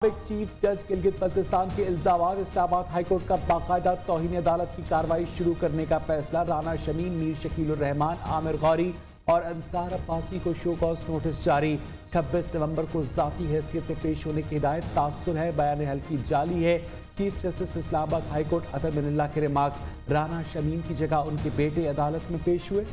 Chief जज गिलगित बल्तिस्तान के इल्जामात, Islamabad high court का बाकायदा तौहीन अदालत की कार्रवाई शुरू करने का फैसला। राना शमीम, मीर शकील उर रहमान, आमिर गौरी और अंसार अब्बासी को शो कॉज नोटिस जारी। 26 नवंबर को जाती हैसियत में पेश होने की हिदायत। तासुर है, बयान हल्की जाली है। चीफ जस्टिस इस्लामाबाद हाईकोर्ट अतर मिनल्ला के रिमार्क्स। राना शमीम की जगह उनके बेटे अदालत में पेश हुए।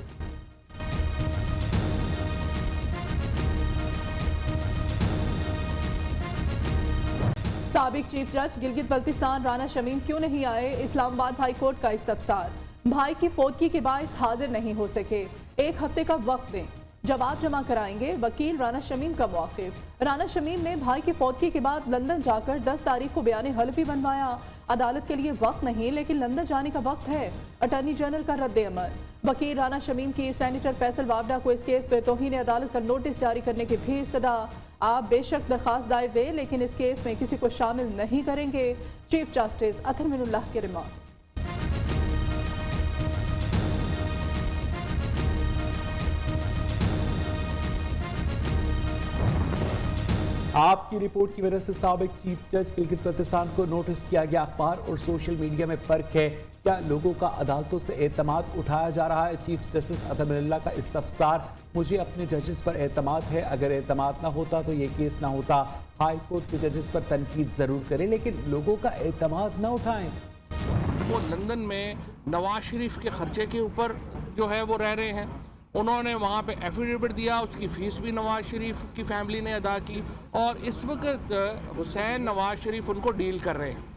साबिक चीफ जज गिलगित बल्तिस्तान राना शमीम क्यों नहीं आए? इस्लामाबाद हाई कोर्ट का इस्तफसार। भाई की फौतगी के बायस हाजिर नहीं हो सके, 1 हफ्ते का वक्त दें, जवाब जमा कराएंगे। वकील राना शमीम का मौक़िफ़। राना शमीम ने भाई की फौतगी के बाद लंदन जाकर 10 तारीख को बयान हल्फी बनवाया। अदालत के लिए वक्त नहीं, लेकिन लंदन जाने का वक्त है। अटॉर्नी जनरल का रद्द अमल। वकील राना शमीम की सेनेटर फैसल वावडा को इस केस पर तौहीन अदालत का नोटिस जारी करने की भी सदा। आप बेशक दरख्वास्त दायर दें, लेकिन इस केस में किसी को शामिल नहीं करेंगे। चीफ जस्टिस अतर मिनल्ला के रिमार्क। आपकी रिपोर्ट की वजह से साबिक चीफ जज गिलगित बल्तिस्तान को नोटिस किया गया। अखबार और सोशल मीडिया में फ़र्क है। क्या लोगों का अदालतों से एतमाद उठाया जा रहा है? चीफ जस्टिस अतर मिनल्ला का इस्तफसार। मुझे अपने जजेस पर एतमाद है, अगर एतमाद ना होता तो ये केस ना होता। हाई कोर्ट के जजेस पर तनकीद ज़रूर करें, लेकिन लोगों का एतमाद ना उठाएं। वो लंदन में नवाज शरीफ के खर्चे के ऊपर जो है वो रह रहे हैं। उन्होंने वहाँ पे एफिडेविट दिया, उसकी फ़ीस भी नवाज शरीफ की फैमिली ने अदा की, और इस वक्त हुसैन नवाज शरीफ उनको डील कर रहे हैं।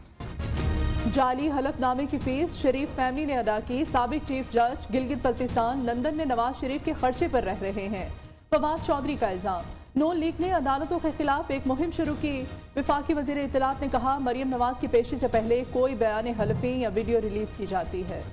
जाली हलफनामे की फीस शरीफ फैमिली ने अदा की। साबिक चीफ जज गिलगित बल्तिस्तान लंदन में नवाज शरीफ के खर्चे पर रह रहे हैं। फवाद चौधरी का इल्जाम। नून लीग ने अदालतों के खिलाफ एक मुहिम शुरू की। वफाकी वज़ीर इत्तलात ने कहा, मरियम नवाज की पेशी से पहले कोई बयान हल्फी या वीडियो रिलीज की जाती है।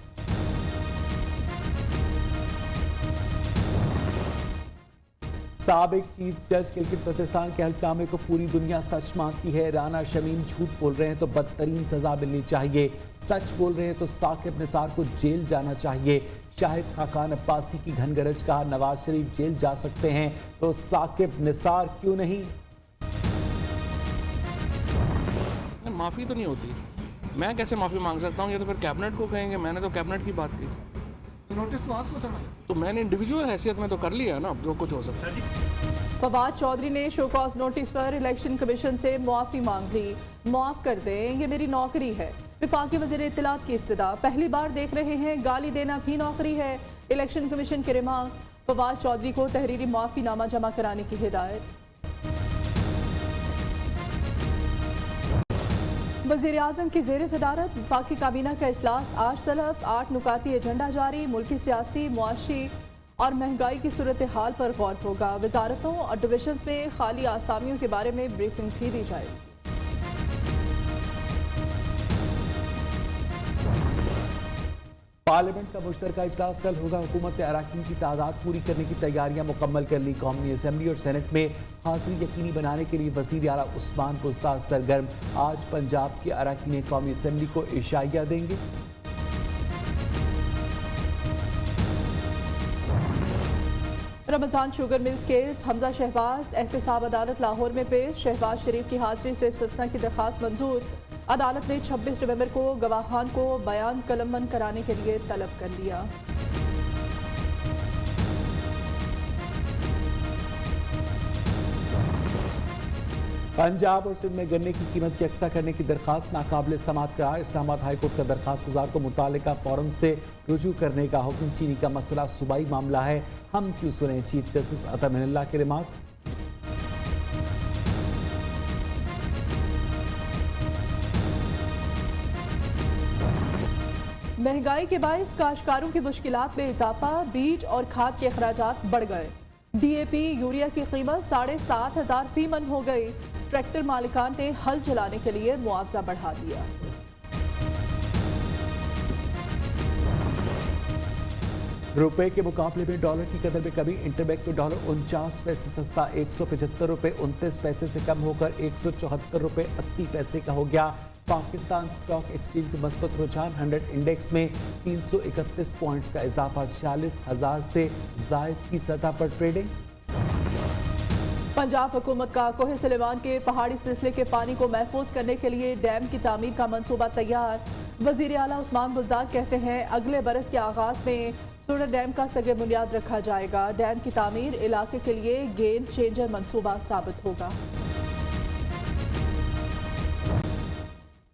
साबिक चीफ जज गिलगित बल्तिस्तान के हल्फनामे को पूरी दुनिया सच मानती है। राना शमीम झूठ बोल रहे हैं तो बदतरीन सजा मिलनी चाहिए। सच बोल रहे हैं तो साकिब निसार को जेल जाना चाहिए। शाहिद खाकान अब्बासी की घनगरज कहा, नवाज शरीफ जेल जा सकते हैं तो साकिब निसार क्यों नहीं? माफ़ी तो नहीं होती, मैं कैसे माफ़ी मांग सकता हूँ? ये तो फिर कैबिनेट को कहेंगे। मैंने तो कैबिनेट की बात की। नोटिस तो आपको था, तो मैंने इंडिविजुअल हैसियत में तो कर लिया ना, जो कुछ हो सकता है। फवाद चौधरी ने शो कॉज नोटिस पर इलेक्शन कमीशन से मुआफ़ी मांग ली। मुआफ़ कर दें, ये मेरी नौकरी है। वफाकी वज़ीर इत्तलात की इस्तदा। पहली बार देख रहे हैं, गाली देना भी नौकरी है। इलेक्शन कमीशन के रिमार्क। फवाद चौधरी को तहरीरी मुआफ़ीनामा जमा कराने की हिदायत। वज़ीर आज़म की ज़ेर सदारत वफाकी काबीना का इजलास आज तलब। 8 नुकाती एजेंडा जारी। मुल्की सियासी, मुआशी और महंगाई की सूरत हाल पर गौर होगा। वजारतों और डिविजन में खाली आसामियों के बारे में ब्रीफिंग भी दी जाएगी। पार्लियामेंट का मुश्तरका इजलास कल होगा। हुकूमत ने अरकान की तादाद पूरी करने की तैयारियां मुकम्मल कर ली। कौमी असम्बली और सेनेट में हाजिरी यकीनी बनाने के लिए वज़ीर आला उस्मान बुज़दार सरगर्म। आज पंजाब के अरकान कौमी असम्बली को इशाइया देंगे। Ramzan sugar mills case Hamza Shahbaz एहतसाब अदालत लाहौर में पेश। शहबाज शरीफ की हाजिरी से इस्तिस्ना की दरख्वास्त मंजूर। अदालत ने 26 नवंबर को गवाहान को बयान कलमबंद कराने के लिए तलब कर लिया। पंजाब और सिंध में गन्ने की कीमत यकसा करने की दरखास्त नाकाबिल समाअत करार। इस्लामाबाद हाईकोर्ट का दरखास्त गुजार को मुतालिका फोरम से रुजू करने का हुक्म। चीनी का मसला सूबाई मामला है, हम क्यों सुने? चीफ जस्टिस अतर मिनल्ला के रिमार्क्स। महंगाई के बायस काश्तकारों की मुश्किलात में इजाफा। बीज और खाद के अखराजात बढ़ गए। DAP यूरिया की कीमत 7,500 फी मन हो गई। ट्रैक्टर मालिकान ने हल चलाने के लिए मुआवजा बढ़ा दिया। रुपए के मुकाबले में डॉलर की कदर में कमी। इंटरबैंक में डॉलर 49 पैसे सस्ता 175 रुपए 29 पैसे से कम होकर 174 रुपए 80 पैसे का हो गया। पाकिस्तान स्टॉक एक्सचेंज के मस्बत रुझान 100 इंडेक्स में 331 पॉइंट्स का इजाफा। 46,000 से जायद की सतह पर ट्रेडिंग। पंजाब हुकूमत का कोहे सुलेमान के पहाड़ी सिलसिले के पानी को महफूज करने के लिए डैम की तामीर का मंसूबा तैयार। वजीर आला उस्मान बुज़दार कहते हैं अगले बरस के आगाज में सूरत डैम का सगे बुनियाद रखा जाएगा। डैम की तामीर इलाके के लिए गेम चेंजर मंसूबा साबित होगा।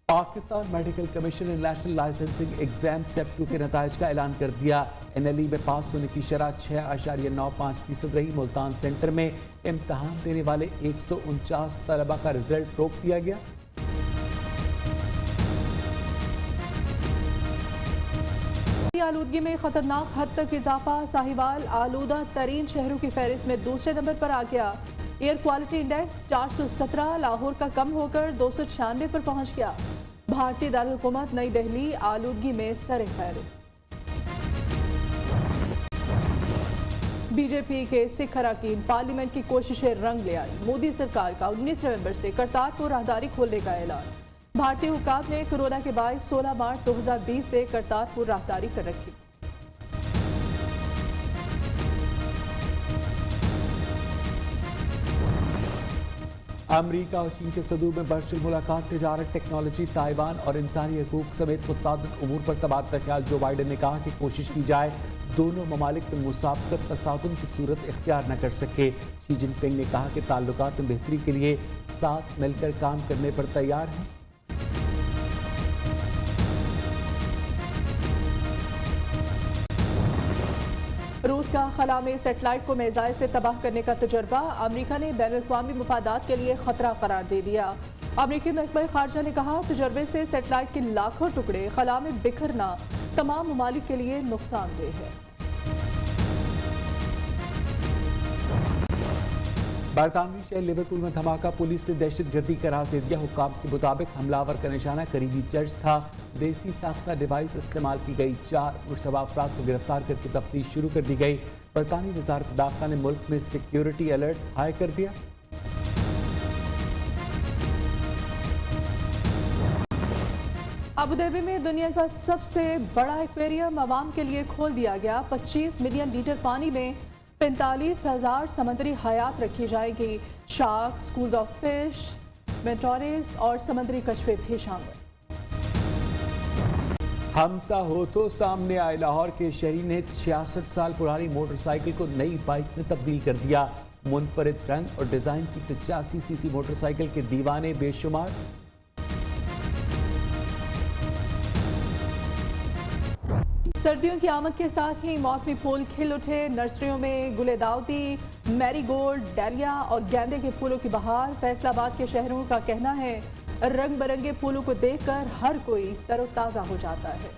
पाकिस्तान मेडिकल कमीशन ने नेशनल लाइसेंसिंग एग्जाम स्टेप 2 के नताइज का ऐलान कर दिया। NLE में पास होने की शरह 6.95% रही। मुल्तान सेंटर में इम्तहान देने वाले 149 तलबा का रिजल्ट रोक दिया गया। आलूदगी में खतरनाक हद तक इजाफा। साहिवाल आलूदा तरीन शहरों की फहरिस्त में दूसरे नंबर पर आ गया। एयर क्वालिटी इंडेक्स 417 लाहौर का कम होकर 296 पर पहुंच गया। भारतीय दारुल हुकूमत नई दिल्ली आलूदगी में सरे फहरिस्त। बीजेपी के सिख अरकान पार्लियामेंट की कोशिशें रंग ले आई। मोदी सरकार का 19 नवंबर से करतारपुर राहदारी खोलने का ऐलान। भारतीय हुकाम ने कोरोना के बाद 16 मार्च 2020 से करतारपुर राहदारी कर रखी। अमरीका और चीन के सदूर में वर्चुअल मुलाकात। तिजारत, टेक्नोलॉजी, ताइवान और इंसानी हकूक समेत मुतअद्दिद उमूर पर तबादला ख्याल। जो बाइडन ने कहा कि कोशिश की जाए दोनों ममालिक में मुसाबकत तसादुम की सूरत इख्तियार न कर सके। शी जिनपिंग ने कहा कि ताल्लुकात में बेहतरी के लिए साथ मिलकर काम करने पर तैयार हैं। रूस का खला में सेटेलाइट को मिसाइल से तबाह करने का तजर्बा। अमेरिका ने बैनुल-अक़वामी मफादात के लिए खतरा करार दे दिया। अमेरिकी महकमा खारजा ने कहा तजर्बे से सेटेलाइट के लाखों टुकड़े खला में बिखरना तमाम ममालिक के लिए नुकसानदेह है। बरतानवी शहर लिवरपूल में धमाका। पुलिस ने दहशतगर्दी करार दे दिया। हुक्काम के मुताबिक हमलावर का निशाना करीबी चर्च था। देसी साख्ता डिवाइस इस्तेमाल की गई। 4 मुश्तबा अफराद को गिरफ्तार करके तफ्तीश शुरू कर दी गई। बरतानवी वज़ारत दाखिला ने मुल्क में सिक्योरिटी अलर्ट हाई कर दिया। अबू धाबी में दुनिया का सबसे बड़ा एक्वेरियम आवाम के लिए खोल दिया गया। 25 मिलियन लीटर पानी में 45,000 समुद्री हयात रखी जाएगी। शार्क, स्कूल ऑफ फिश, मेंटोरेस और समुद्री कछुए भी शामिल। हमसा हो तो सामने आए। लाहौर के शहरी ने 66 साल पुरानी मोटरसाइकिल को नई बाइक में तब्दील कर दिया। मुनफरिद रंग और डिजाइन की 85 सीसी मोटरसाइकिल के दीवाने बेशुमार। सर्दियों की आमद के साथ ही मौसमी फूल खिल उठे। नर्सरियों में गुलेदाउदी, मैरीगोल्ड, डालिया और गेंदे के फूलों की बहार। फैसलाबाद के शहरों का कहना है रंग बिरंगे फूलों को देखकर हर कोई तरोताज़ा हो जाता है।